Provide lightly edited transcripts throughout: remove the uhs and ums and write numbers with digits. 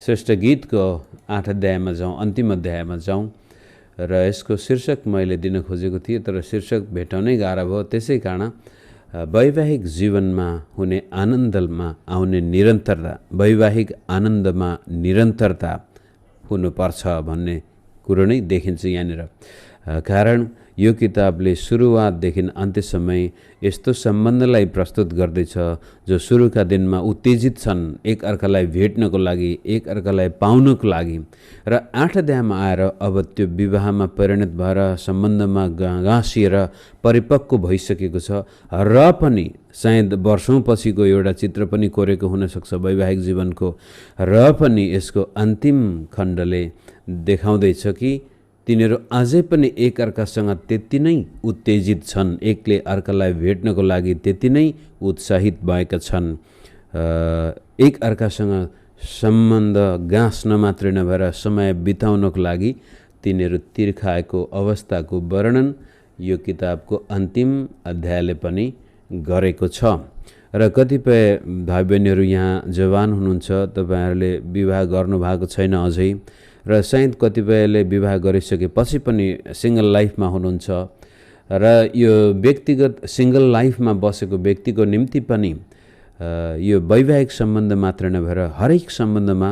श्रेष्ठ गीतको 8 अध्यायमा जाउँ, अन्तिम अध्यायमा जाउँ र यसको शीर्षक मैले दिन खोजेको थिएँ, तर शीर्षक भेटाउनै गाह्रो भयो। त्यसै कारण वैवाहिक जीवनमा हुने आनन्दमा आउने निरन्तरता, वैवाहिक आनन्दमा निरन्तरता हुनुपर्छ भन्ने कुरो नै देखिन्छ यहाँनिर। कारण यो किताबले सुरुवातदेखि अन्त्यसम्म यस्तो सम्बन्धलाई प्रस्तुत गर्दैछ जो सुरुका दिनमा उत्तेजित छन् एक अर्कालाई भेट्नको लागि, एक अर्कालाई पाउनको लागि, र 8 अध्यायमा आएर अब त्यो विवाहमा परिणत भएर सम्बन्धमा गाँसिएर परिपक्व भइसकेको छ र पनि सायद वर्षौं पछिको एउटा चित्र पनि कोरेको हुनसक्छ वैवाहिक जीवनको, र पनि यसको अन्तिम खण्डले देखाउँदैछ कि तिनीहरू अझै पनि एक अर्कासँग त्यति नै उत्तेजित छन्, एकले अर्कालाई भेट्नको लागि त्यति नै उत्साहित भएका छन्। एक अर्कासँग सम्बन्ध गाँस्न मात्रै नभएर समय बिताउनको लागि तिनीहरू तिर्खाएको अवस्थाको वर्णन यो किताबको अन्तिम अध्यायले पनि गरेको छ। र कतिपय भाइ बहिनीहरू यहाँ जवान हुनुहुन्छ, तपाईहरूले विवाह गर्नुभएको छैन अझै, र सायद कतिपयले विवाह गरिसकेपछि पनि सिंगल लाइफमा हुनुहुन्छ, र यो व्यक्तिगत सिंगल लाइफमा बसेको व्यक्तिको निम्ति पनि यो वैवाहिक सम्बन्ध मात्र नभएर हरेक सम्बन्धमा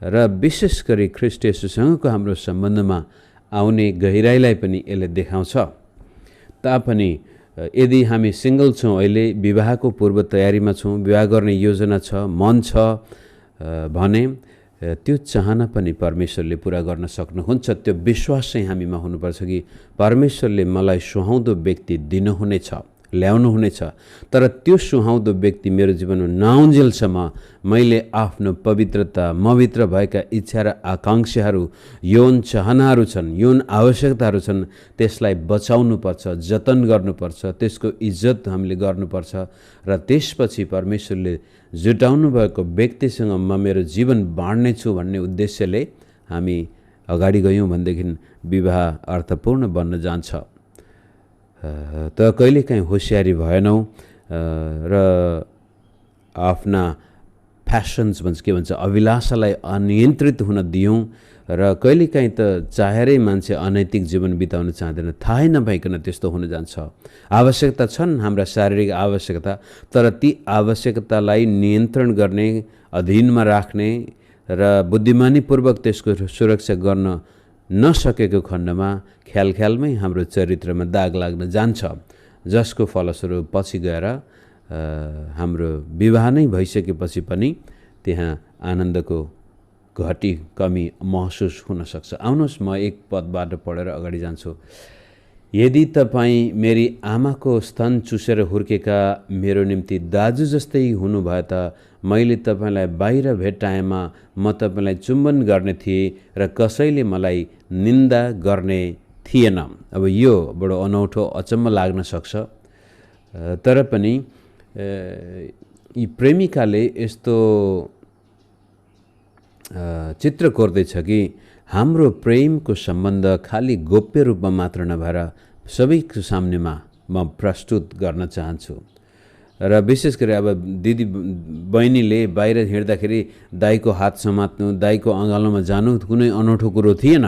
र विशेष गरी ख्रीष्ट येशूसँगको हाम्रो सम्बन्धमा आउने गहिराईलाई पनि यसले देखाउँछ। तापनि यदि हामी सिंगल छौँ, अहिले विवाहको पूर्व तयारीमा छौँ, विवाह गर्ने योजना छ, मन छ भने त्यो चाहना पनि परमेश्वरले पूरा गर्न सक्नुहुन्छ। त्यो विश्वास चाहिँ हामीमा हुनुपर्छ कि परमेश्वरले मलाई सुहाउँदो व्यक्ति दिनुहुनेछ, ल्याउनुहुनेछ, तर त्यो सुहाउँदो व्यक्ति मेरो जीवनमा नआउन्जेलसम्म मैले आफ्नो पवित्रता, मभित्र भएका इच्छा र आकांक्षाहरू, यौन चाहनाहरू छन्, यौन आवश्यकताहरू छन्, त्यसलाई बचाउनुपर्छ, जतन गर्नुपर्छ, त्यसको इज्जत हामीले गर्नुपर्छ, र त्यसपछि परमेश्वरले जुटाउनु भएको व्यक्तिसँग म मेरो जीवन बाँड्नेछु भन्ने उद्देश्यले हामी अगाडि गयौँ भनेदेखि विवाह अर्थपूर्ण बन्न जान्छ। त कहिलेकाहीँ होसियारी भएनौँ र आफ्ना फ्यासन्स भन्छ, के भन्छ, अभिलाषालाई अनियन्त्रित हुन दियौँ, र कहिलेकाहीँ त चाहेरै मान्छे अनैतिक जीवन बिताउन चाहँदैन, थाहै नभइकन त्यस्तो हुन जान्छ। आवश्यकता छन् हाम्रा शारीरिक आवश्यकता, तर ती आवश्यकतालाई नियन्त्रण गर्ने, अधीनमा राख्ने र बुद्धिमानीपूर्वक त्यसको सुरक्षा गर्न नसकेको खण्डमा ख्यालमै हाम्रो चरित्रमा दाग लाग्न जान्छ, जसको फलस्वरूप पछि गएर हाम्रो विवाह नै भइसकेपछि पनि त्यहाँ आनन्दको घटी कमी महसुस हुन सक्छ। आउनुहोस् म एक पदबाट पढेर अगाडि जान्छु। यदि तपाईँ मेरी आमाको स्तन चुसेर हुर्केका मेरो निम्ति दाजु जस्तै हुनुभए त मैले तपाईँलाई बाहिर भेट्टाएमा म तपाईँलाई चुम्बन गर्ने थिएँ र कसैले मलाई निन्दा गर्ने थिएन। अब यो बडो अनौठो अचम्म लाग्न सक्छ, तर पनि यी प्रेमिकाले यस्तो चित्र कोर्दैछ कि हाम्रो प्रेमको सम्बन्ध खाली गोप्य रूपमा मात्र नभएर सबैको सामनेमा म प्रस्तुत गर्न चाहन्छु। र विशेष गरी अब दिदी बहिनीले बाहिर हिँड्दाखेरि दाइको हात समात्नु, दाइको अँगालोमा जानु कुनै अनौठो कुरो थिएन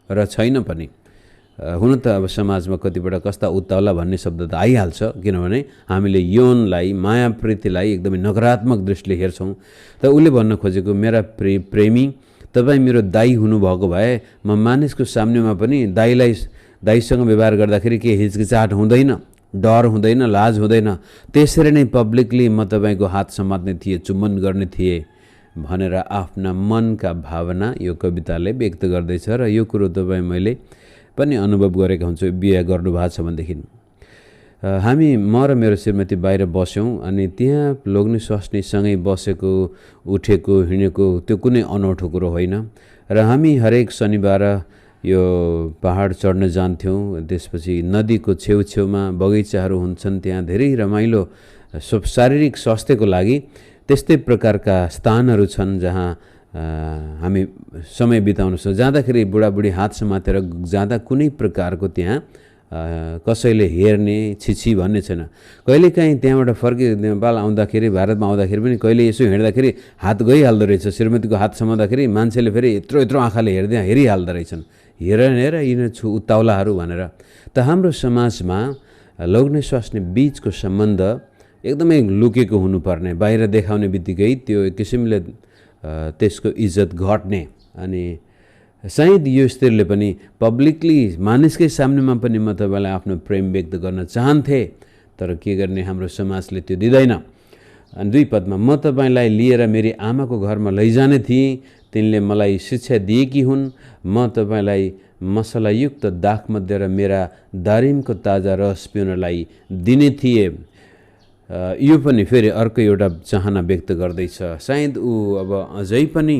र छैन पनि। हुन त अब समाजमा कतिपल्ट कस्ता उत्ताउला भन्ने शब्द त आइहाल्छ, किनभने हामीले यौनलाई, माया प्रीतिलाई एकदमै नकारात्मक दृष्टिले हेर्छौँ। त उसले भन्न खोजेको मेरा प्रेमी तपाईँ मेरो दाइ हुनुभएको भए म मानिसको सामनेमा पनि दाइसँग व्यवहार गर्दाखेरि के हिचकिचाहट हुँदैन, डर हुँदैन, लाज हुँदैन, त्यसरी नै पब्लिकली म तपाईँको हात समात्ने थिएँ, चुम्बन गर्ने थिएँ भनेर आफ्ना मनका भावना यो कविताले व्यक्त गर्दैछ। र यो कुरो तपाईँ मैले पनि अनुभव गरेका हुन्छु बिहे गर्नुभएको छ भनेदेखि। हामी म र मेरो श्रीमती बाहिर बस्यौँ, अनि त्यहाँ लोग्ने स्वास्नीसँगै बसेको, उठेको, हिँडेको त्यो कुनै अनौठो कुरो होइन। र हामी हरेक शनिबार यो पहाड चढ्न जान्थ्यौँ। त्यसपछि नदीको छेउछेउमा बगैँचाहरू हुन्छन्, त्यहाँ धेरै रमाइलो शारीरिक स्वास्थ्यको लागि त्यस्तै प्रकारका स्थानहरू छन् जहाँ हामी समय बिताउन सक्छौँ। जाँदाखेरि बुढाबुढी हात समातेर जाँदा कुनै प्रकारको त्यहाँ कसैले हेर्ने छिछि भन्ने छैन। कहिलेकाहीँ त्यहाँबाट फर्के नेपाल आउँदाखेरि, भारतमा आउँदाखेरि पनि कहिले यसो हिँड्दाखेरि हात गइहाल्दो रहेछ, श्रीमतीको हात समाउँदाखेरि मान्छेले फेरि यत्रो यत्रो आँखाले हेरिहाल्दो रहेछन्, हेर यिनीहरू छु उत्ताउलाहरू भनेर। त हाम्रो समाजमा लोग्ने स्वास्नी बीचको सम्बन्ध एकदमै लुकेको हुनुपर्ने, बाहिर देखाउने बित्तिकै त्यो एक किसिमले त्यसको इज्जत घट्ने। अनि सायद यो स्त्रीले पनि पब्लिकली मानिसकै सामनेमा पनि म तपाईँलाई आफ्नो प्रेम व्यक्त गर्न चाहन्थे, तर के गर्ने, हाम्रो समाजले त्यो दिँदैन। अनि 2 पदमा म तपाईँलाई लिएर मेरी आमाको घरमा लैजाने थिएँ, तिनले मलाई शिक्षा दिएकी हुन्, म तपाईँलाई मसलायुक्त दाखमध्ये र मेरा दारिमको ताजा रस पिउनलाई दिने थिएँ। यो पनि फेरि अर्को एउटा चाहना व्यक्त गर्दैछ। सायद ऊ अब अझै पनि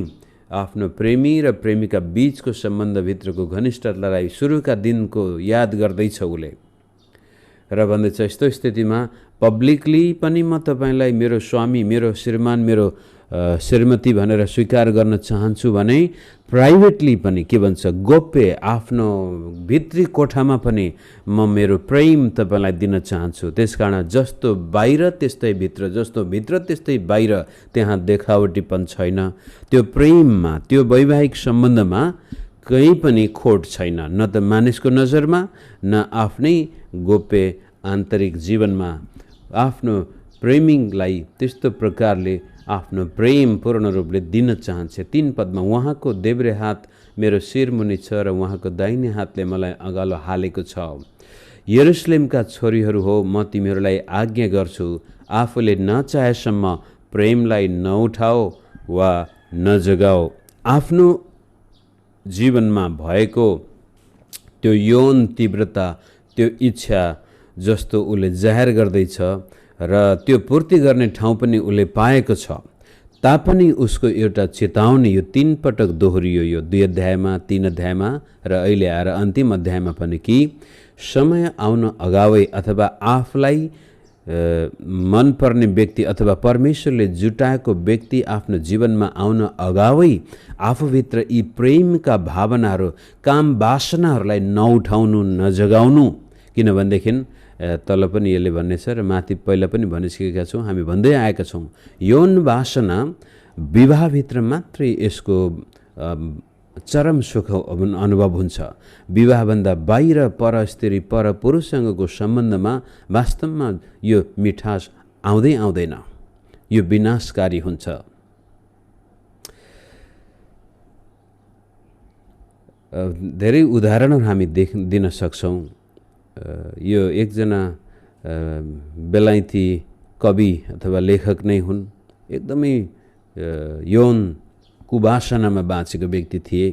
आफ्नो प्रेमी र प्रेमिका बीचको सम्बन्धभित्रको घनिष्ठतालाई सुरुका दिनको याद गर्दैछ उसले, र भन्दैछ यस्तो स्थितिमा पब्लिकली पनि म तपाईँलाई मेरो स्वामी, मेरो श्रीमान, मेरो श्रीमती भनेर स्वीकार गर्न चाहन्छु भने प्राइभेटली पनि के भन्छ, गोप्य आफ्नो भित्री कोठामा पनि म मेरो प्रेम तपाईँलाई दिन चाहन्छु। त्यसकारण जस्तो बाहिर त्यस्तै भित्र, जस्तो भित्र त्यस्तै बाहिर, त्यहाँ देखावटीपन छैन। त्यो प्रेममा, त्यो वैवाहिक सम्बन्धमा कहीँ पनि खोट छैन, न त मानिसको नजरमा, न आफ्नै गोप्य आन्तरिक जीवनमा। आफ्नो प्रेमिकलाई त्यस्तो प्रकारले आफ्नो प्रेम पूर्ण रूपले दिन चाहन्छ। 3 पदमा उहाँको देब्रे हात मेरो शिरमुनि छ र उहाँको दाहिने हातले मलाई अगालो हालेको छ। यरुशलेमका छोरीहरू हो, म तिमीहरूलाई आज्ञा गर्छु, आफूले नचाहेसम्म प्रेमलाई नउठाओ वा नजगाओ। आफ्नो जीवनमा भएको त्यो यौन तीव्रता, त्यो इच्छा जस्तो उसले जाहेर गर्दैछ र त्यो पूर्ति गर्ने ठाउँ पनि उसले पाएको छ, तापनि उसको एउटा चेतावनी यो 3 पटक दोहोरियो, यो 2 अध्यायमा, 3 अध्यायमा र अहिले आएर अन्तिम अध्यायमा पनि, कि समय आउन अगावै अथवा आफूलाई मनपर्ने व्यक्ति अथवा परमेश्वरले जुटाएको व्यक्ति आफ्नो जीवनमा आउन अगावै आफूभित्र यी प्रेमका भावनाहरू, काम वासनाहरूलाई नउठाउनु, नजगाउनु। किनभनेदेखि तल पनि यसले भन्ने छ र माथि पहिला पनि भनिसकेका छौँ, हामी भन्दै आएका छौँ, यौन वासना विवाहभित्र मात्रै यसको चरम सुख अनुभव हुन्छ। विवाहभन्दा बाहिर पर स्त्री, पर पुरुषसँगको सम्बन्धमा वास्तवमा यो मिठास आउँदैन, यो विनाशकारी हुन्छ। धेरै उदाहरणहरू हामी दिन सक्छौँ। यो एकजना बेलायती कवि अथवा लेखक नै हुन्, एकदमै यौन कुवासनामा बाँचेको व्यक्ति थिए।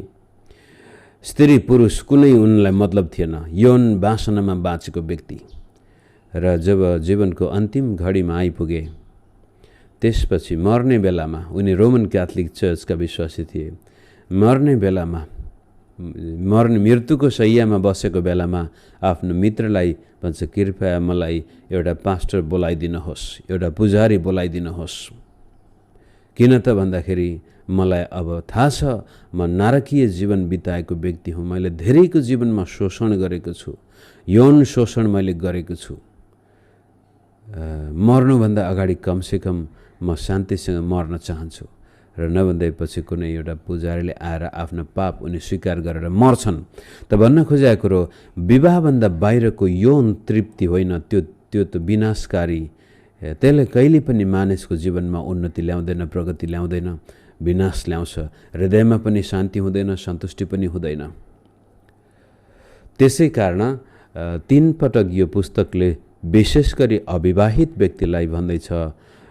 स्त्री पुरुष कुनै उनलाई मतलब थिएन, यौन वासनामा बाँचेको व्यक्ति। र जब जीवनको अन्तिम घडीमा आइपुगे, त्यसपछि मर्ने बेलामा, उनी रोमन क्याथोलिक चर्चका विश्वासी थिए, मर्ने बेलामा, मृत्युको शैय्यामा बसेको बेलामा आफ्नो मित्रलाई भन्छ, कृपया मलाई एउटा पास्टर बोलाइदिनुहोस्, एउटा पुजारी बोलाइदिनुहोस्। किन त भन्दाखेरि मलाई अब थाहा छ म नारकीय जीवन बिताएको व्यक्ति हुँ, मैले धेरैको जीवनमा शोषण गरेको छु, यौन शोषण मैले गरेको छु। मर्नुभन्दा अगाडि कमसेकम म शान्तिसँग मर्न चाहन्छु। र नभन्दैपछि कुनै एउटा पुजारीले आएर आफ्नो पाप उनी स्वीकार गरेर मर्छन्। त भन्न खोजेको कुरो, विवाहभन्दा बाहिरको यौन तृप्ति होइन, त्यो त विनाशकारी। त्यसले कहिले पनि मानिसको जीवनमा उन्नति ल्याउँदैन, प्रगति ल्याउँदैन, विनाश ल्याउँछ। हृदयमा पनि शान्ति हुँदैन, सन्तुष्टि पनि हुँदैन। त्यसै कारण 3 पटक यो पुस्तकले विशेष गरी अविवाहित व्यक्तिलाई भन्दैछ,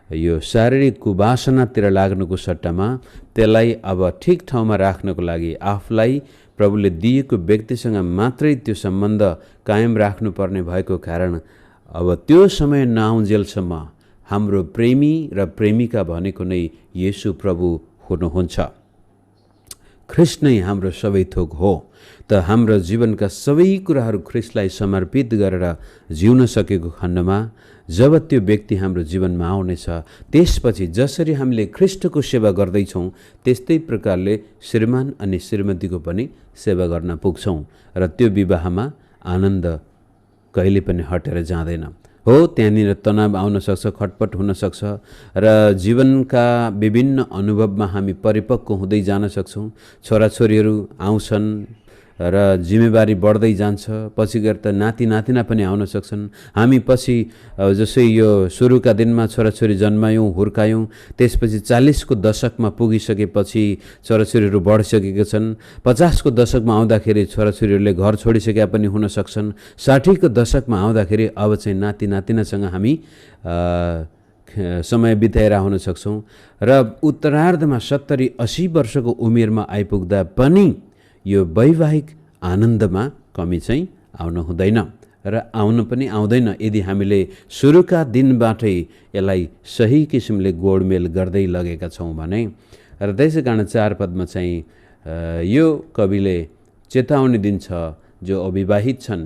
यो शारीरिक कुवासनातिर लाग्नुको सट्टामा त्यसलाई अब ठिक ठाउँमा राख्नको लागि आफूलाई प्रभुले दिएको व्यक्तिसँग मात्रै त्यो सम्बन्ध कायम राख्नुपर्ने भएको कारण अब त्यो समय नआउन्जेलसम्म हाम्रो प्रेमी र प्रेमिका भनेको नै येशू प्रभु हुनुहुन्छ। ख्रिस्ट नै हाम्रो सबै थोक हो। त हाम्रो जीवनका सबै कुराहरू ख्रिस्टलाई समर्पित गरेर जिउन सकेको खण्डमा जब त्यो व्यक्ति हाम्रो जीवनमा आउनेछ, त्यसपछि जसरी हामीले ख्रिस्टको सेवा गर्दैछौँ त्यस्तै प्रकारले श्रीमान अनि श्रीमतीको पनि सेवा गर्न पुग्छौँ र त्यो विवाहमा आनन्द कहिले पनि हटेर जाँदैन। हो, त्यहाँनिर तनाव आउन सक्छ, खटपट हुन सक्छ र जीवनका विभिन्न अनुभवमा हामी परिपक्व हुँदै जान सक्छौँ। छोराछोरीहरू आउँछन् र जिम्मेवारी बढ्दै जान्छ, पछि गएर त नाति नातिना पनि आउन सक्छन्। हामी पछि जसै यो सुरुका दिनमा छोराछोरी जन्मायौँ, हुर्कायौँ, त्यसपछि 40 को दशकमा पुगिसकेपछि छोराछोरीहरू बढिसकेका छन्। 50 को दशकमा आउँदाखेरि छोराछोरीहरूले घर छोडिसकेका पनि हुन सक्छन्। 60 को दशकमा आउँदाखेरि अब चाहिँ नाति नातिनासँग हामी समय बिताएर हुन सक्छौँ र उत्तरार्धमा 70-80 वर्षको उमेरमा आइपुग्दा पनि यो वैवाहिक आनन्दमा कमी चाहिँ आउन हुँदैन र आउन पनि आउँदैन यदि हामीले सुरुका दिनबाटै यसलाई सही किसिमले गोडमेल गर्दै लगेका छौँ भने। र त्यसै कारण 4 पदमा चाहिँ यो कविले चेतावनी दिन्छ जो अविवाहित छन्,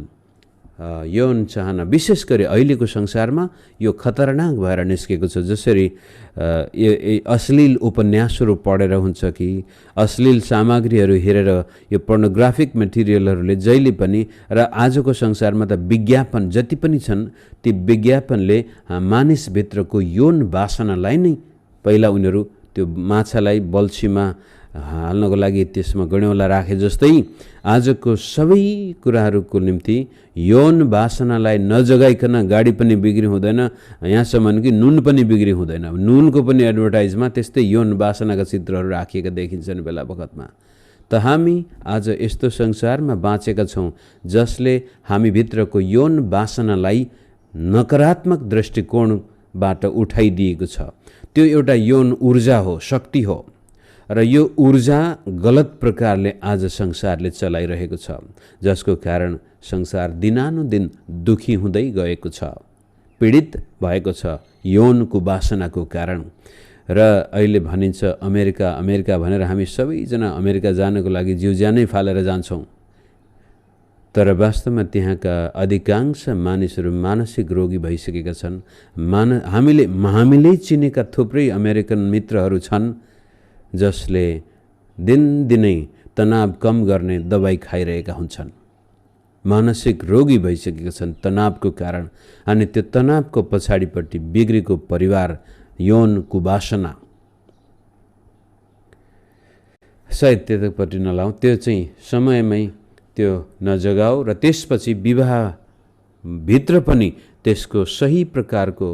यौन चाहना विशेष गरी अहिलेको संसारमा यो खतरनाक भएर निस्केको छ। जसरी अश्लील उपन्यासहरू पढेर हुन्छ कि अश्लील सामग्रीहरू हेरेर यो पोर्नोग्राफिक मेटेरियलहरूले जहिले पनि र आजको संसारमा त विज्ञापन जति पनि छन् ती विज्ञापनले मानिसभित्रको यौन वासनालाई नै पहिला उनीहरू त्यो माछालाई बल्छीमा हाल्नको लागि त्यसमा गण्यौला राखे जस्तै आजको सबै कुराहरूको निम्ति यौन वासनालाई नजगाइकन गाडी पनि बिक्री हुँदैन, यहाँसम्म कि नुन पनि बिक्री हुँदैन। नुनको पनि एडभर्टाइजमा त्यस्तै यौन वासनाका चित्रहरू राखिएका देखिन्छन् बेला बखतमा। त हामी आज यस्तो संसारमा बाँचेका छौँ जसले हामीभित्रको यौन वासनालाई नकारात्मक दृष्टिकोणबाट उठाइदिएको छ। त्यो एउटा यौन ऊर्जा हो, शक्ति हो र यो ऊर्जा गलत प्रकारले आज संसारले चलाइरहेको छ, जसको कारण संसार दिनानुदिन दुखी हुँदै गएको छ, पीडित भएको छ यौनको वासनाको कारण। र अहिले भनिन्छ अमेरिका अमेरिका भनेर हामी सबैजना अमेरिका जानको लागि जिउ ज्यानै फालेर जान्छौँ, तर वास्तवमा त्यहाँका अधिकांश मानिसहरू मानसिक रोगी भइसकेका छन्। हामीले चिनेका थुप्रै अमेरिकन मित्रहरू छन् जसले दिनदिनै तनाव कम गर्ने दबाई खाइरहेका हुन्छन्, मानसिक रोगी भइसकेका छन् तनावको कारण। अनि त्यो तनावको पछाडिपट्टि बिग्रेको परिवार, यौन कुवासना, सायद त्यतापट्टि नलाऊ, त्यो चाहिँ समयमै त्यो नजगाऊ र त्यसपछि विवाहभित्र पनि त्यसको सही प्रकारको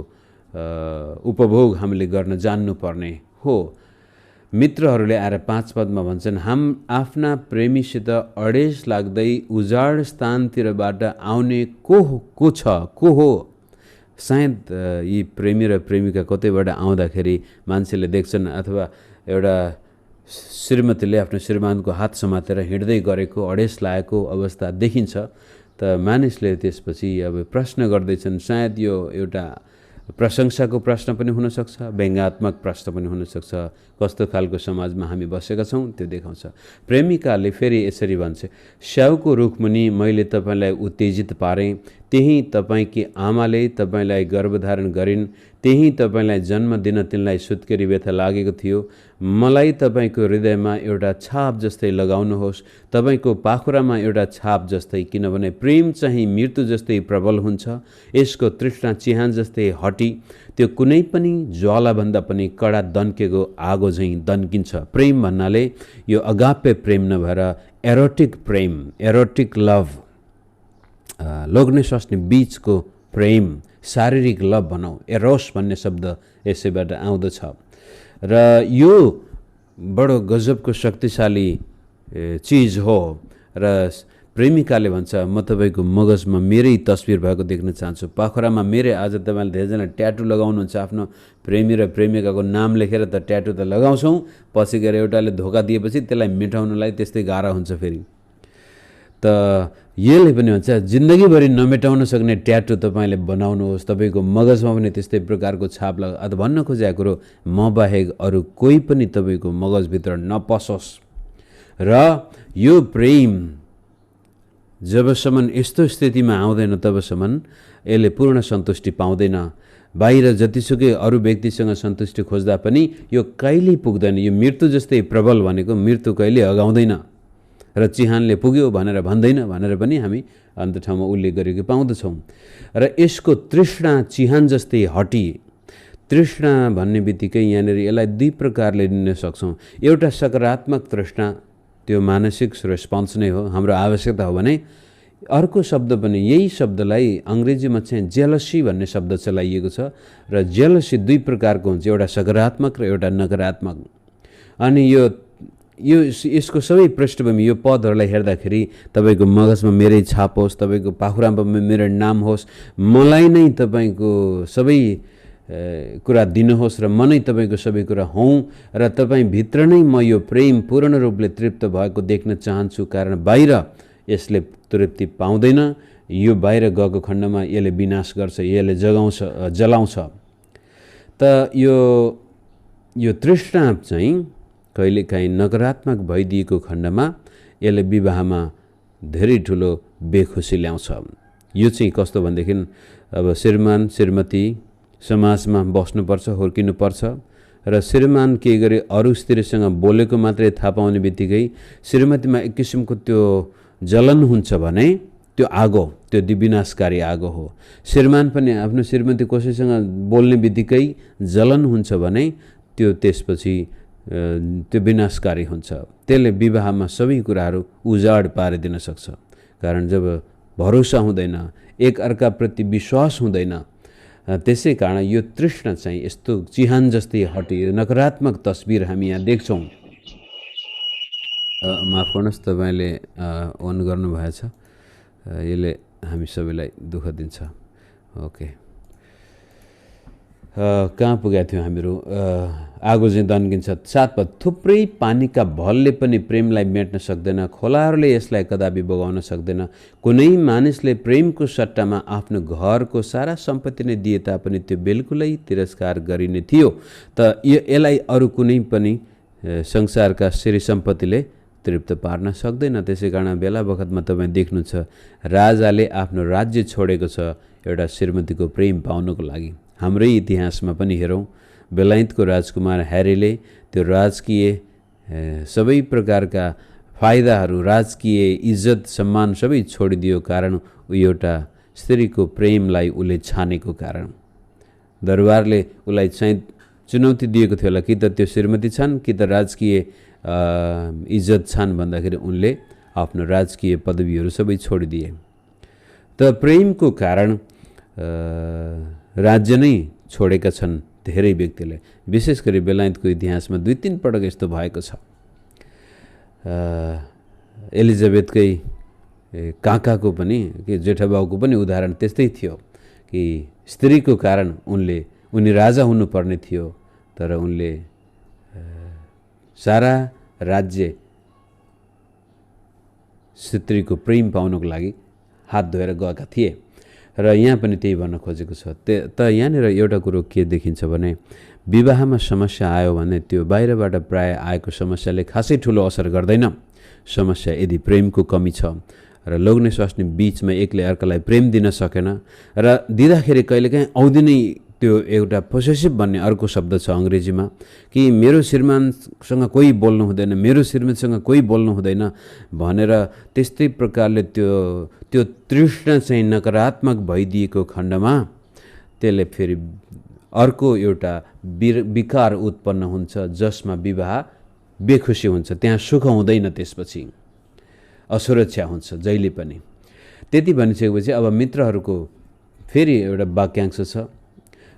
उपभोग हामीले गर्न जान्नुपर्ने हो। मित्रहरूले आएर 5 पदमा भन्छन्, हम आफ्ना प्रेमीसित अडेस लाग्दै उजाड स्थानतिरबाट आउने को हो। सायद यी प्रेमी र प्रेमिका कतैबाट आउँदाखेरि मान्छेले देख्छन् अथवा एउटा श्रीमतीले आफ्नो श्रीमानको हात समातेर हिँड्दै गरेको अडेस लागेको अवस्था देखिन्छ। त मानिसले त्यसपछि अब प्रश्न गर्दैछन्, सायद यो एउटा प्रशंसाको प्रश्न पनि हुनसक्छ, व्यङ्ग्यात्मक प्रश्न पनि हुनसक्छ। कस्तो खालको समाजमा हामी बसेका छौँ त्यो देखाउँछ। प्रेमिकाले फेरि यसरी भन्छ, स्याउको रुखमुनि मैले तपाईँलाई उत्तेजित पारेँ, त्यही तपाईँकी आमाले तपाईँलाई गर्भधारण गरिन्, त्यही तपाईँलाई जन्म दिन तिनलाई सुत्केरी व्यथा लागेको थियो। मलाई तपाईँको हृदयमा एउटा छाप जस्तै लगाउनुहोस्, तपाईँको पाखुरामा एउटा छाप जस्तै, किनभने प्रेम चाहिँ मृत्यु जस्तै प्रबल हुन्छ, यसको तृष्णा चिहान जस्तै हटी, त्यो कुनै पनि ज्वालाभन्दा पनि कडा दन्केको आगो झैँ दन्किन्छ। प्रेम भन्नाले यो अगाप्य प्रेम नभएर एरोटिक प्रेम, एरोटिक लभ, लोग्ने स्वास्नी बीचको प्रेम, शारीरिक लभ भनौँ, एरोस भन्ने शब्द यसैबाट आउँदछ। र यो बडो गजबको शक्तिशाली चिज हो। र प्रेमिकाले भन्छ, म तपाईँको मगजमा मेरै तस्बिर भएको देख्न चाहन्छु, पाखुरामा मेरै। आज तपाईँले धेरैजना ट्याटु लगाउनुहुन्छ, आफ्नो प्रेमी र प्रेमिकाको नाम लेखेर त ट्याटु त लगाउँछौँ, पछि गएर एउटाले धोका दिएपछि त्यसलाई मेटाउनलाई त्यस्तै गाह्रो हुन्छ फेरि। त यसले पनि भन्छ, जिन्दगीभरि नमेटाउन सक्ने ट्याटु तपाईँले बनाउनुहोस्, तपाईँको मगजमा पनि त्यस्तै प्रकारको छाप लगा। अथवा भन्न खोजेको कुरो, म बाहेक अरू कोही पनि तपाईँको मगजभित्र नपसोस्। र यो प्रेम जबसम्म यस्तो स्थितिमा आउँदैन तबसम्म यसले पूर्ण सन्तुष्टि पाउँदैन। बाहिर जतिसुकै अरू व्यक्तिसँग सन्तुष्टि खोज्दा पनि यो कहिले पुग्दैन। यो मृत्यु जस्तै प्रबल भनेको मृत्यु कहिले अगाउँदैन। र चिहानले पुग्यो भनेर भन्दैन भनेर पनि हामी अन्त ठाउँमा उल्लेख गरेको पाउँदछौँ। र यसको तृष्णा चिहान जस्तै हटी, तृष्णा भन्ने बित्तिकै यहाँनिर यसलाई दुई प्रकारले लिन सक्छौँ। एउटा सकारात्मक तृष्णा, त्यो मानसिक रेस्पोन्स नै हो, हाम्रो आवश्यकता हो भने अर्को शब्द पनि यही शब्दलाई अङ्ग्रेजीमा चाहिँ जेलसी भन्ने शब्द चलाइएको छ र जेलसी दुई प्रकारको हुन्छ, एउटा सकारात्मक र एउटा नकारात्मक। अनि यसको सबै पृष्ठभूमि यो पदहरूलाई हेर्दाखेरि तपाईँको मगजमा मेरै छाप होस्, तपाईँको पाखुरामा मेरो नाम होस्, मलाई नै तपाईँको सबै कुरा दिनुहोस् र म नै तपाईँको सबै कुरा हौँ र तपाईँभित्र नै म यो प्रेम पूर्ण रूपले तृप्त भएको देख्न चाहन्छु, कारण बाहिर यसले तृप्ति पाउँदैन। यो बाहिर गएको खण्डमा यसले विनाश गर्छ, यसले जलाउँछ। त यो तृष्णा चाहिँ कहिलेकाहीँ नकारात्मक भइदिएको खण्डमा यसले विवाहमा धेरै ठुलो बेखुसी ल्याउँछ। यो चाहिँ कस्तो भनेदेखि अब श्रीमान श्रीमती समाजमा बस्नुपर्छ, हुर्किनुपर्छ र श्रीमान के गरे अरू स्त्रीसँग बोलेको मात्रै थाहा पाउने बित्तिकै श्रीमतीमा एक किसिमको त्यो जलन हुन्छ भने त्यो आगो, त्यो विनाशकारी आगो हो। श्रीमान पनि आफ्नो श्रीमती कसैसँग बोल्ने बित्तिकै जलन हुन्छ भने त्यो त्यसपछि त्यो विनाशकारी हुन्छ। त्यसले विवाहमा सबै कुराहरू उजाड पारिदिन सक्छ। कारण जब भरोसा हुँदैन, एक अर्काप्रति विश्वास हुँदैन, त्यसै कारण यो तृष्णा चाहिँ यस्तो चिहान जस्तै हटी नकारात्मक तस्बिर हामी यहाँ देख्छौँ। माफ गर्नुहोस्, तपाईँले अन गर्नुभएछ, यसले हामी सबैलाई दुःख दिन्छ। ओके, कहाँ पुगेका थियौँ हामीहरू? आगो चाहिँ दन्किन्छ। 7 पद, थुप्रै पानीका भलले पनि प्रेमलाई मेट्न सक्दैन, खोलाहरूले यसलाई कदापि बगाउन सक्दैन। कुनै मानिसले प्रेमको सट्टामा आफ्नो घरको सारा सम्पत्ति नै दिए तापनि त्यो बिल्कुलै तिरस्कार गरिने थियो। त यसलाई अरू कुनै पनि संसारका श्री सम्पत्तिले तृप्त पार्न सक्दैन। त्यसै कारण बेला बखतमा तपाईँ देख्नुहुन्छ राजाले आफ्नो राज्य छोडेको छ एउटा श्रीमतीको प्रेम पाउनको लागि। हाम्रै इतिहासमा पनि हेरौँ, बेलायतको राजकुमार ह्यारीले त्यो राजकीय सबै प्रकारका फाइदाहरू, राजकीय इज्जत सम्मान सबै छोडिदियो, कारण एउटा स्त्रीको प्रेमलाई उसले छानेको कारण। दरबारले उसलाई चाहिँ चुनौती दिएको थियो होला, कि त त्यो श्रीमती छन् कि त राजकीय इज्जत छन् भन्दाखेरि उनले आफ्नो राजकीय पदवीहरू सबै छोडिदिए। त प्रेमको कारण राज्य नै छोडेका छन् धेरै व्यक्तिले। विशेष गरी बेलायतको इतिहासमा 2-3 पटक यस्तो भएको छ। एलिजाबेथकै काकाको पनि, कि जेठाबाउको पनि उदाहरण त्यस्तै थियो कि स्त्रीको कारण उनी राजा हुनुपर्ने थियो, तर उनले सारा राज्य स्त्रीको प्रेम पाउनको लागि हात धोएर गएका थिए। र यहाँ पनि त्यही भन्न खोजेको छ। त यहाँनिर एउटा कुरो के देखिन्छ भने विवाहमा समस्या आयो भने त्यो बाहिरबाट प्राय आएको समस्याले खासै ठुलो असर गर्दैन। समस्या यदि प्रेमको कमी छ र लोग्ने स्वास्नी बिचमा एकले अर्कालाई प्रेम दिन सकेन र दिँदाखेरि कहिलेकाहीँ आउँदिनै त्यो एउटा पोसेसिभ भन्ने अर्को शब्द छ अङ्ग्रेजीमा, कि मेरो श्रीमानसँग कोही बोल्नु हुँदैन, मेरो श्रीमतीसँग कोही बोल्नु हुँदैन भनेर त्यस्तै प्रकारले त्यो तृष्णा चाहिँ नकारात्मक भइदिएको खण्डमा त्यसले फेरि अर्को एउटा विकार उत्पन्न हुन्छ, जसमा विवाह बेखुसी हुन्छ, त्यहाँ सुख हुँदैन, त्यसपछि असुरक्षा हुन्छ जहिले पनि। त्यति भनिसकेपछि अब मित्रहरूको फेरि एउटा वाक्यांश छ।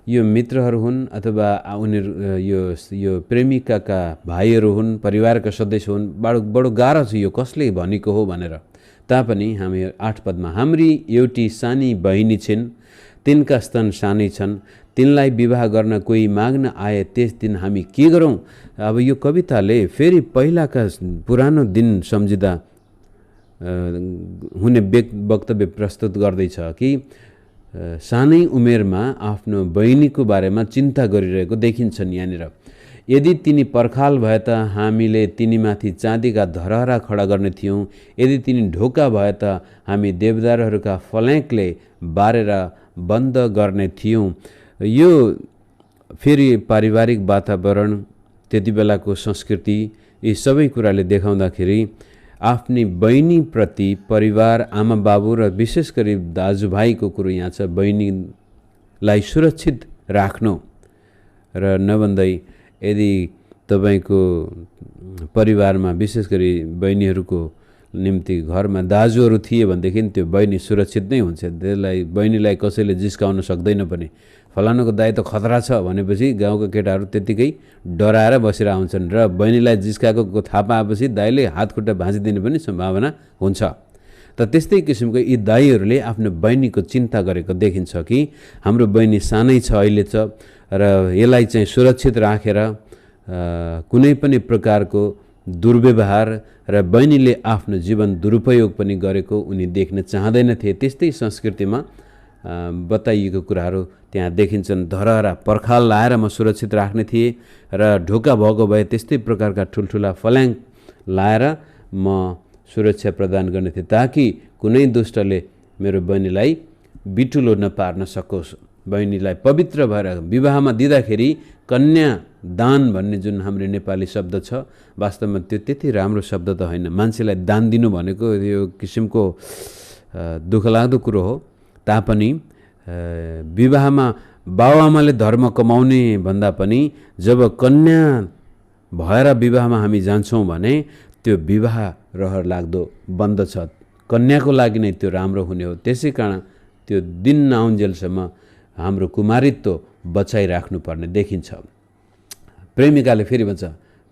यो मित्रहरू हुन् अथवा उनीहरू यो प्रेमिकाका भाइहरू हुन्, परिवारका सदस्य हुन्, बडो गाह्रो छ यो कसले भनेको हो भनेर। तापनि हामी 8 पदमा, हाम्री एउटी सानी बहिनी छिन्, तिनका स्तन सानै छन्, तिनलाई विवाह गर्न कोही माग्न आए त्यस दिन हामी के गरौँ? अब यो कविताले फेरि पहिलाका पुरानो दिन सम्झिँदा हुने वक्तव्य प्रस्तुत गर्दैछ कि सानै उमेरमा आफ्नो बहिनीको बारेमा चिन्ता गरिरहेको देखिन्छन् यहाँनिर। यदि तिनी पर्खाल भए त हामीले तिनीमाथि चाँदीका धरहरा खडा गर्ने थियौँ, यदि तिनी ढोका भए त हामी देवदारहरूका फल्याङ्कले बारेर बन्द गर्ने थियौँ। यो फेरि पारिवारिक वातावरण, त्यति बेलाको संस्कृति, यी सबै कुराले देखाउँदाखेरि आफ्नी बहिनीप्रति परिवार, आमा बाबु र विशेष गरी दाजुभाइको कुरो यहाँ छ। बहिनीलाई सुरक्षित राख्नु र नभन्दै यदि तपाईको परिवारमा विशेष गरी बहिनीहरूको निम्ति घरमा दाजुहरू थिए भनेदेखि त्यो बहिनी सुरक्षित नै हुन्छ। त्यसलाई बहिनीलाई कसैले जिस्काउन सक्दैन पनि। फलानुको दाइ त खतरा छ भनेपछि गाउँका केटाहरू त्यतिकै डराएर बसेर आउँछन् र बहिनीलाई जिस्काएको थाहा पाएपछि दाइले हात खुट्टा भाँचिदिने पनि सम्भावना हुन्छ। त त्यस्तै किसिमको यी दाइहरूले आफ्नो बहिनीको चिन्ता गरेको देखिन्छ कि हाम्रो बहिनी सानै छ अहिले छ र यसलाई चाहिँ सुरक्षित राखेर कुनै पनि प्रकारको दुर्व्यवहार र बहिनीले आफ्नो जीवन दुरुपयोग पनि गरेको उनी देख्न चाहँदैनथे। त्यस्तै संस्कृतिमा बताइएको कुराहरू त्यहाँ देखिन्छन्। धरहरा पर्खाल लाएर म सुरक्षित राख्ने थिएँ र ढोका भएको भए त्यस्तै प्रकारका ठुल्ठुला फल्याङ्क लाएर म सुरक्षा प्रदान गर्ने थिएँ ताकि कुनै दुष्टले मेरो बहिनीलाई बिटुलो नपार्न सकोस्। बहिनीलाई पवित्र भएर विवाहमा दिँदाखेरि कन्या दान भन्ने जुन हाम्रो नेपाली शब्द छ, वास्तवमा त्यो त्यति राम्रो शब्द त होइन। मान्छेलाई दान दिनु भनेको यो किसिमको दुःखलाग्दो कुरो हो। तापनि विवाहमा बाबुआमाले धर्म कमाउने भन्दा पनि जब कन्या भएर विवाहमा हामी जान्छौँ भने त्यो विवाह रहर लाग्दो बन्दछ। कन्याको लागि नै त्यो राम्रो हुने हो। त्यसै कारण त्यो दिन नआउन्जेलसम्म हाम्रो कुमारित्व बचाइराख्नुपर्ने देखिन्छ। प्रेमिकाले फेरि भन्छ,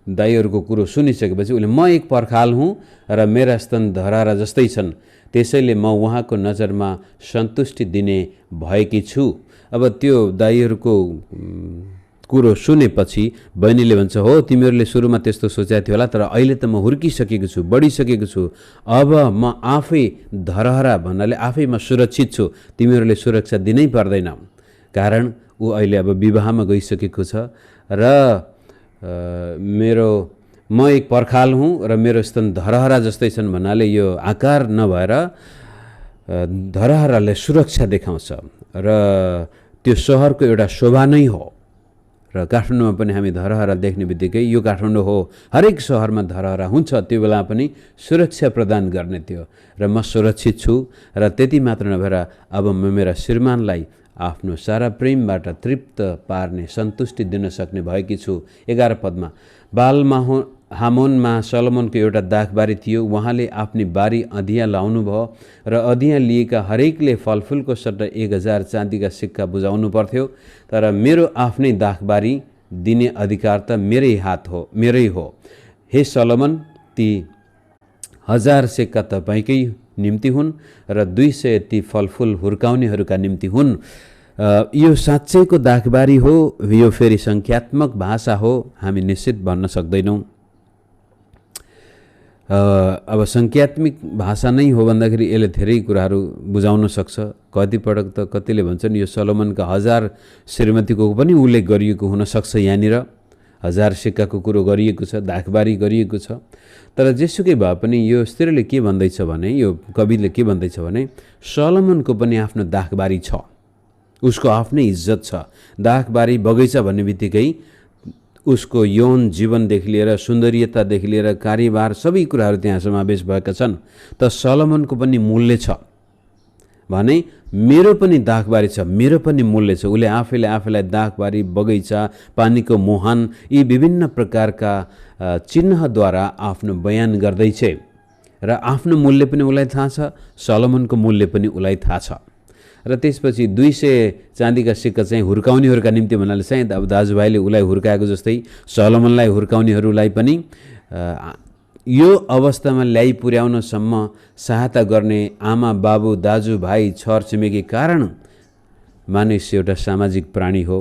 दाइहरूको कुरो सुनिसकेपछि उसले म एक पर्खाल हुँ र मेरा स्तन धरारा जस्तै छन्, त्यसैले म उहाँको नजरमा सन्तुष्टि दिने भएकी छु। अब त्यो दाइहरूको कुरो सुनेपछि बहिनीले भन्छ, हो तिमीहरूले सुरुमा त्यस्तो सोचेको थियो होला, तर अहिले त म हुर्किसकेको छु, बढिसकेको छु, अब म आफै धरहरा भन्नाले आफै म सुरक्षित छु, तिमीहरूले सुरक्षा दिनै पर्दैन। कारण ऊ अहिले अब विवाहमा गइसकेको छ र म एक पर्खाल हुँ र मेरो स्तन धरहरा जस्तै छन् भन्नाले यो आकार नभएर धरहराले सुरक्षा देखाउँछ र त्यो सहरको एउटा शोभा नै हो। र काठमाडौँमा पनि हामी धरहरा देख्ने बित्तिकै यो काठमाडौँ हो, हरेक सहरमा धरहरा हुन्छ, त्यो बेला पनि सुरक्षा प्रदान गर्ने थियो र म सुरक्षित छु। र त्यति मात्र नभएर अब म मेरा श्रीमानलाई आफ्नो सारा प्रेमबाट तृप्त पार्ने सन्तुष्टि दिन सक्ने भएकी छु। 11 पदमा हामोनमा सलोमनको एउटा दाखबारी थियो। उहाँले आफ्नी बारी अधिया लाउनु भयो र अधिया लिएका हरेकले फलफुलको सट्टा 1000 चाँदीका सिक्का बुझाउनु पर्थ्यो। तर मेरो आफ्नै दाखबारी दिने अधिकार त मेरै हो। हे सलोमन, ती 1000 सिक्का तपाईँकै निम्ति हुन् र 200 ती फलफुल हुर्काउनेहरूका निम्ति हुन्। यो साँच्चैको दाखबारी हो, यो फेरि सङ्ख्यात्मक भाषा हो, हामी निश्चित भन्न सक्दैनौँ। अब सङ्ख्यात्मक भाषा नै हो भन्दाखेरि यसले धेरै कुराहरू बुझाउन सक्छ। कतिपटक त कतिले भन्छन् यो सलोमनका 1000 श्रीमतीको पनि उल्लेख गरिएको हुनसक्छ। यहाँनिर 1000 सिक्काको कुरो गरिएको छ, दाखबारी गरिएको छ। तर जेसुकै भए पनि यो स्त्रीले के भन्दैछ भने, यो कविले के भन्दैछ भने, सलोमनको पनि आफ्नो दाखबारी छ, उसको आफ्नै इज्जत छ। दाखबारी बगैँचा भन्ने बित्तिकै उसको यौन जीवनदेखि लिएर सुन्दरियतादेखि लिएर कार्यभार सबै कुराहरू त्यहाँ समावेश भएका छन्। त सलोमनको पनि मूल्य छ भने मेरो पनि दाखबारी छ, मेरो पनि मूल्य छ। उसले आफैलाई दाखबारी, बगैँचा, पानीको मुहान यी विभिन्न प्रकारका चिन्हद्वारा आफ्नो बयान गर्दैछ र आफ्नो मूल्य पनि उसलाई थाहा छ, सलोमनको मूल्य पनि उसलाई थाहा छ। र त्यसपछि 200 चाँदीका सिक्का चाहिँ हुर्काउनेहरूका निम्ति भन्नाले सायद अब दाजुभाइले उसलाई हुर्काएको जस्तै सलोमनलाई हुर्काउनेहरूलाई पनि यो अवस्थामा ल्याइ पुर्याउनसम्म सहायता गर्ने आमा बाबु दाजुभाइ छरछिमेकी। कारण मानिस एउटा सामाजिक प्राणी हो।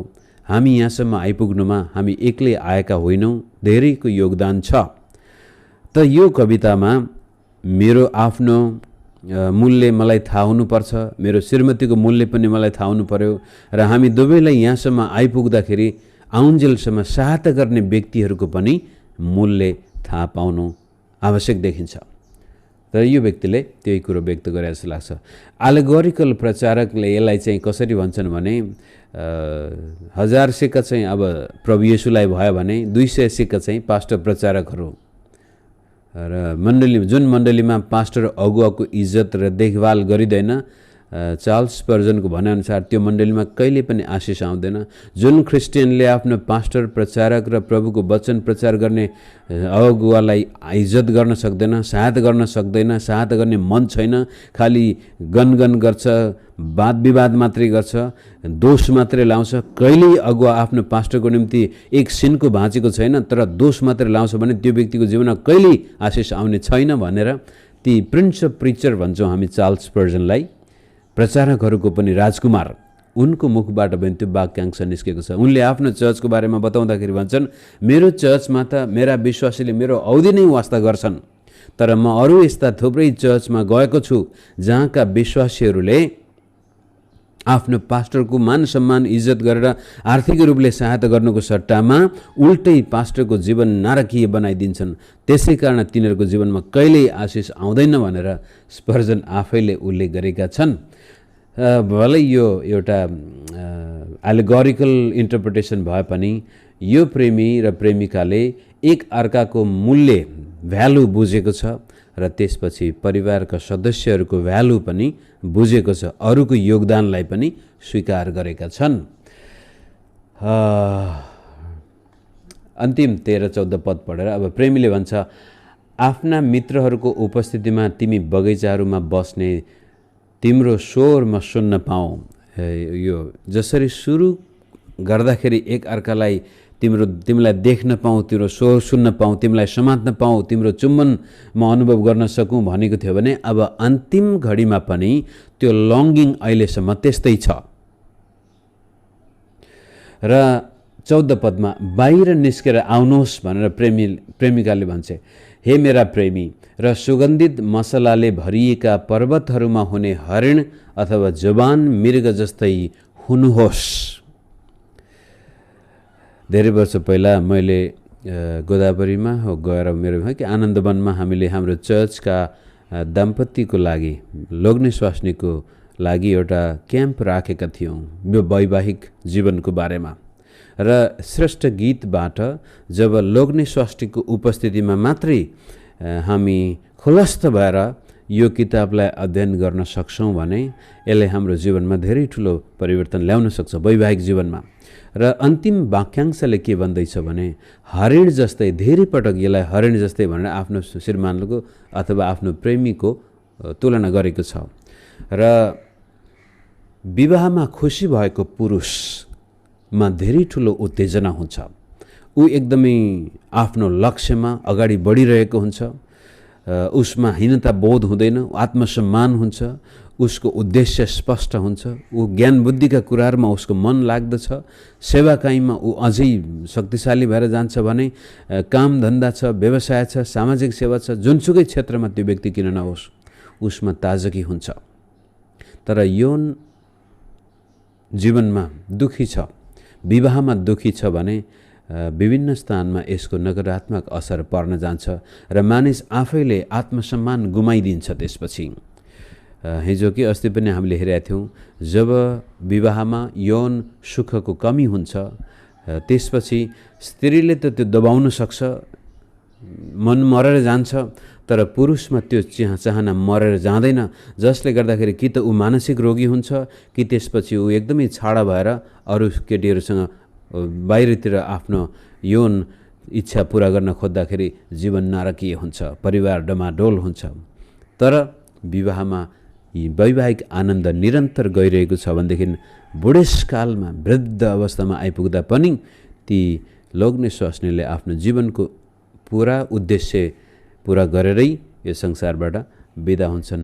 हामी यहाँसम्म आइपुग्नुमा हामी एक्लै आएका होइनौँ, धेरैको योगदान छ। त यो कवितामा मेरो आफ्नो मूल्य मलाई थाहा हुनुपर्छ, मेरो श्रीमतीको मूल्य पनि मलाई थाहा हुनु पर्यो र हामी दुवैलाई यहाँसम्म आइपुग्दाखेरि आउन्जेलसम्म सहायता गर्ने व्यक्तिहरूको पनि मूल्य थाहा पाउनु आवश्यक देखिन्छ। तर यो व्यक्तिले त्यही कुरो व्यक्त गरे जस्तो लाग्छ। एलेगोरिकल प्रचारकले यसलाई चाहिँ कसरी भन्छन् भने 1000 सिक्का चाहिँ अब प्रभु येशूलाई भयो भने 200 सिक्का चाहिँ पास्टर प्रचारकहरू र जुन मण्डलीमा पास्टर अगुवाको इज्जत र देखभाल गरिँदैन, चार्ल्स स्पर्जनको भनाइअनुसार त्यो मण्डलीमा कहिले पनि आशिष आउँदैन। जुन ख्रिस्टियनले आफ्नो पास्टर, प्रचारक र प्रभुको वचन प्रचार गर्ने अगुवालाई इज्जत गर्न सक्दैन, सहायता गर्न सक्दैन, सहायता गर्ने मन छैन, खालि गनगन गर्छ, वाद विवाद मात्रै गर्छ, दोष मात्रै लाउँछ, कहिल्यै अगुवा आफ्नो पास्टरको निम्ति एक सिनको भाँचेको छैन, तर दोष मात्रै लाउँछ भने त्यो व्यक्तिको जीवनमा कहिल्यै आशिष आउने छैन भनेर ती प्रिन्स अफ प्रिचर भन्छौँ हामी चार्ल्स स्पर्जनलाई, प्रचारकहरूको पनि राजकुमार, उनको मुखबाट पनि त्यो वाक्यांश निस्केको छ। उनले आफ्नो चर्चको बारेमा बताउँदाखेरि भन्छन्, मेरो चर्चमा त मेरा विश्वासीले मेरो औधी नै वास्ता गर्छन्, तर म अरू यस्ता थुप्रै चर्चमा गएको छु जहाँका विश्वासीहरूले आफ्नो पास्टरको मान सम्मान इज्जत गरेर आर्थिक रूपले सहायता गर्नुको सट्टामा उल्टै पास्टरको जीवन नारकीय बनाइदिन्छन्, त्यसै कारण तिनीहरूको जीवनमा कहिल्यै आशिष आउँदैन भनेर स्पर्जन आफैले उल्लेख गरेका छन्। भलै यो एउटा एलेगोरिकल इन्टरप्रिटेसन भए पनि यो प्रेमी र प्रेमिकाले एक अर्काको मूल्य भ्यालु बुझेको छ र त्यसपछि परिवारका सदस्यहरूको भ्यालु पनि बुझेको छ, अरूको योगदानलाई पनि स्वीकार गरेका छन्। अन्तिम 13-14 पद पढेर अब प्रेमीले भन्छ, आफ्ना मित्रहरूको उपस्थितिमा तिमी बगैँचाहरूमा बस्ने तिम्रो स्वर म सुन्न पाऊँ। यो जसरी सुरु गर्दाखेरि एक अर्कालाई तिमीलाई देख्न पाऊँ, तिम्रो स्वर सुन्न पाऊँ, तिमीलाई समात्न पाऊँ, तिम्रो चुम्बन म अनुभव गर्न सकूँ भनेको थियो भने अब अन्तिम घडीमा पनि त्यो लङ्गिङ अहिलेसम्म त्यस्तै छ। र 14 पदमा बाहिर निस्केर आउनुहोस् भनेर प्रेमिकाले भन्छ, हे मेरा प्रेमी र सुगन्धित मसलाले भरिएका पर्वतहरूमा हुने हरिण अथवा जवान मृग जस्तै हुनुहोस्। धेरै वर्ष पहिला मैले गोदावरीमा गएर मेरो कि आनन्दवनमा हामीले हाम्रो चर्चका दाम्पत्यको लागि, लोग्ने स्वास्नीको लागि एउटा क्याम्प राखेका थियौँ यो वैवाहिक जीवनको बारेमा। र श्रेष्ठ गीतबाट जब लोग्ने स्वास्नीको उपस्थितिमा मात्रै हामी खुलस्त भएर यो किताबलाई अध्ययन गर्न सक्छौँ भने यसले हाम्रो जीवनमा धेरै ठुलो परिवर्तन ल्याउन सक्छ वैवाहिक जीवनमा। र अन्तिम वाक्यांशले के भन्दैछ भने हरिण जस्तै, धेरै पटक यसलाई हरिण जस्तै भनेर आफ्नो श्रीमानको अथवा आफ्नो प्रेमीको तुलना गरेको छ। र विवाहमा खुसी भएको पुरुषमा धेरै ठुलो उत्तेजना हुन्छ, ऊ एकदमै आफ्नो लक्ष्यमा अगाडि बढिरहेको हुन्छ, उसमा हीनता बोध हुँदैन, आत्मसम्मान हुन्छ, उसको उद्देश्य स्पष्ट हुन्छ, ऊ ज्ञान बुद्धिका कुराहरूमा उसको मन लाग्दछ, सेवाकाईमा ऊ अझै शक्तिशाली भएर जान्छ भने काम धन्दा छ, व्यवसाय छ, सामाजिक सेवा छ, जुनसुकै क्षेत्रमा त्यो व्यक्ति किन नहोस् उसमा ताजगी हुन्छ। तर यौन जीवनमा दुखी छ, विवाहमा दुखी छ भने विभिन्न स्थानमा यसको नकारात्मक असर पर्न जान्छ र मानिस आफैले आत्मसम्मान गुमाइदिन्छ। त्यसपछि हिजो कि अस्ति पनि हामीले हेरेका थियौँ, जब विवाहमा यौन सुखको कमी हुन्छ त्यसपछि स्त्रीले त त्यो दबाउन सक्छ, मन मरेर जान्छ, तर पुरुषमा त्यो चाहना मरेर जाँदैन, जसले गर्दाखेरि कि त ऊ मानसिक रोगी हुन्छ कि त्यसपछि ऊ एकदमै छाडा भएर अरू केटीहरूसँग बाहिरतिर आफ्नो यौन इच्छा पुरा गर्न खोज्दाखेरि जीवन नारकीय हुन्छ, परिवार डमाडोल हुन्छ। तर विवाहमा वैवाहिक आनन्द निरन्तर गइरहेको छ भनेदेखि बुढेसकालमा वृद्ध अवस्थामा आइपुग्दा पनि ती लोग्ने स्वास्नीले आफ्नो जीवनको पुरा उद्देश्य पुरा गरेरै यो संसारबाट बिदा हुन्छन्।